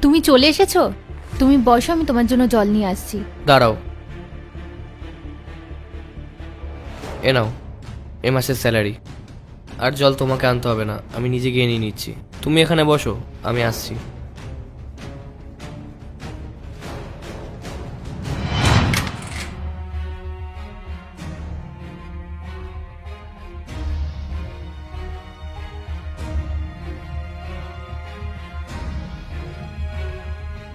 তুমি চলে এসেছো? তুমি বসো, আমি তোমার জন্য জল নিয়ে আসছি। দাঁড়াও, এ নাও এ মাসের স্যালারি। আর জল তোমাকে আনতে হবে না, আমি নিজে গিয়ে নিয়ে নিচ্ছি। তুমি এখানে বসো, আমি আসছি।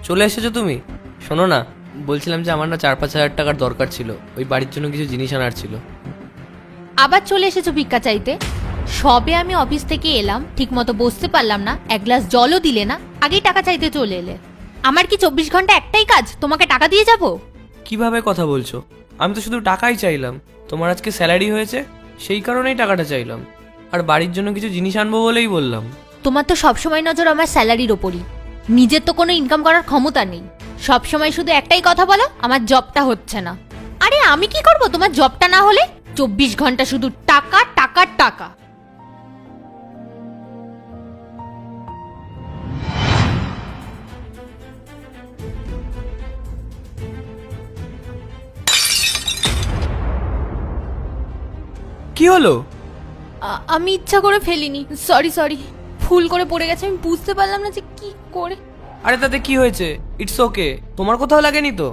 চলে এসেছো তুমি? শোনো না, বলছিলাম যে আমার না 4-5 হাজার টাকার দরকার ছিল, ওই বাড়ির জন্য কিছু জিনিস আনার ছিল। আবার চলে এসেছো ভিক্ষা চাইতে? সবে আমি অফিস থেকে এলাম, ঠিক মতো বসতে পারলাম না, এক গ্লাস জলও দিলে না, আগেই টাকা চাইতে চলে এলে। আমার কি 24 ঘন্টা একটাই কাজ, তোমাকে টাকা দিয়ে যাব? কিভাবে কথা বলছো? আমি তো শুধু টাকাই চাইলাম। তোমার আজকে স্যালারি হয়েছে, সেই কারণেই টাকাটা চাইলাম। আর বাড়ির জন্য কিছু জিনিস আনবো বলেই বললাম। তোমার তো সবসময় নজর আমার স্যালারির ওপরই, নিজের তো কোনো ইনকাম করার ক্ষমতা নেই। সবসময় শুধু একটাই কথা বলো, আমার জবটা হচ্ছে না। আরে আমি কি করব তোমার জবটা না হলে? 24 ঘন্টা শুধু টাকা টাকা টাকা। কি হলো? আমি ইচ্ছা করে ফেলিনি, সরি সরি, ভুল করে পড়ে গেছে, আমি বুঝতে পারলাম না যে কি করে। আরে তাতে কি হয়েছে? ইটস ওকে, তোমার কোথাও লাগেনি তো?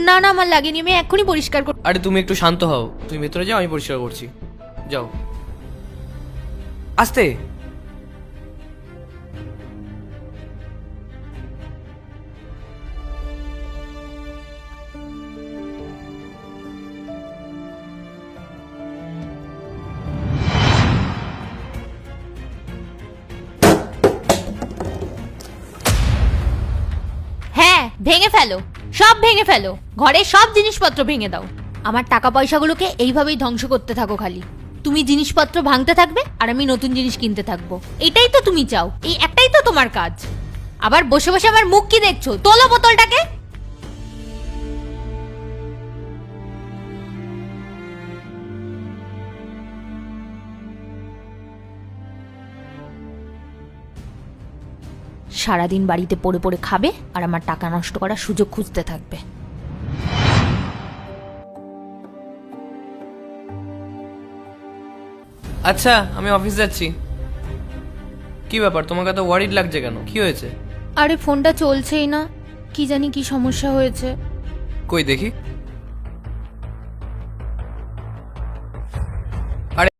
না না, আমার লাগেনি, আমি এক্ষুনি পরিষ্কার করব। আরে তুমি একটু শান্ত হও, তুমি ভেতরে যাও, আমি পরিষ্কার করছি। যাও, আস্তে। হ্যাঁ, ভেঙে ফেলো, সব ভেঙে ফেলো, ঘরের সব জিনিসপত্র ভেঙে দাও। আমার টাকা পয়সাগুলোকে এইভাবেই ধ্বংস করতে থাকো খালি। তুমি জিনিসপত্র ভাঙতে থাকবে আর আমি নতুন জিনিস কিনতে থাকবো, এটাই তো তুমি চাও, এই একটাই তো তোমার কাজ। আবার বসে বসে আমার মুখ কি দেখছো? তোলো বোতলটাকে। সারাদিন বাড়িতে পড়ে পড়ে খাবে আর আমার টাকা নষ্ট করার সুযোগ খুঁজতে থাকবে। আচ্ছা, আমি অফিস যাচ্ছি। কি ব্যাপার, তোমাকে এত ওয়ারিড লাগছে কেন? কি হয়েছে? আরে ফোনটা চলছেই না, কি জানি কি সমস্যা হয়েছে। কই দেখি।